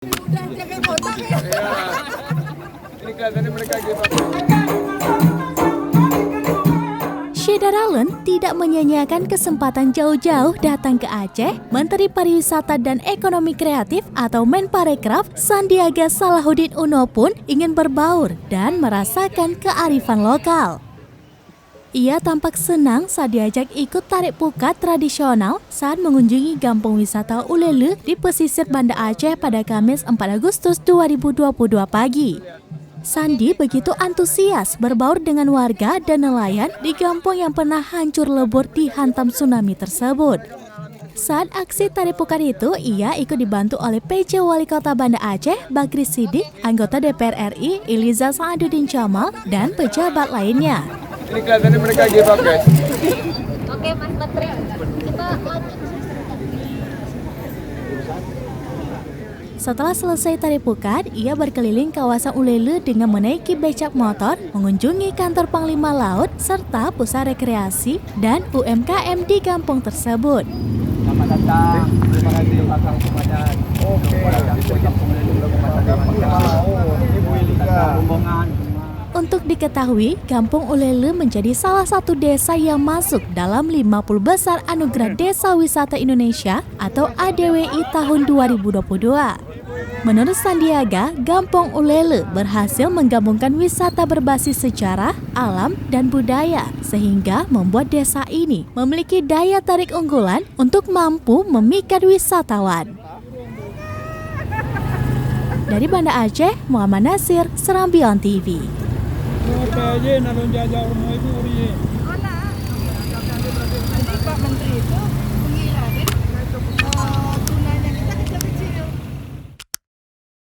Udah jaga kotak ya. Ini kelihatannya mereka gitu. Syeda Ralen tidak menyia-nyiakan kesempatan jauh-jauh datang ke Aceh. Menteri Pariwisata dan Ekonomi Kreatif atau Menparekraf Sandiaga Salahuddin Uno pun ingin berbaur dan merasakan kearifan lokal. Ia tampak senang saat diajak ikut tarik pukat tradisional saat mengunjungi kampung wisata Ulele di pesisir Banda Aceh pada Kamis 4 Agustus 2022 pagi. Sandi begitu antusias berbaur dengan warga dan nelayan di kampung yang pernah hancur lebur dihantam tsunami tersebut. Saat aksi tarik pukat itu, ia ikut dibantu oleh PJ Wali Kota Banda Aceh, Bakri Siddiq, anggota DPR RI, Iliza Saaduddin Jamal, dan pejabat lainnya. Ini kelihatannya mereka gitu, guys. Oke, Mas Menteri, kita lanjut. Setelah selesai tarik pukat, ia berkeliling kawasan Ulele dengan menaiki becak motor, mengunjungi kantor Panglima Laut, serta pusat rekreasi dan UMKM di kampung tersebut. Selamat datang. Terima kasih Pak Komandan. Ibu Ilika. Rombongan. Untuk diketahui, Kampung Ulele menjadi salah satu desa yang masuk dalam 50 besar Anugerah Desa Wisata Indonesia atau ADWI tahun 2022. Menurut Sandiaga, Kampung Ulele berhasil menggabungkan wisata berbasis sejarah, alam, dan budaya sehingga membuat desa ini memiliki daya tarik unggulan untuk mampu memikat wisatawan. Dari Banda Aceh, Muhammad Nasir, Serambion TV. Mau aja nalon jajah rumah itu uri.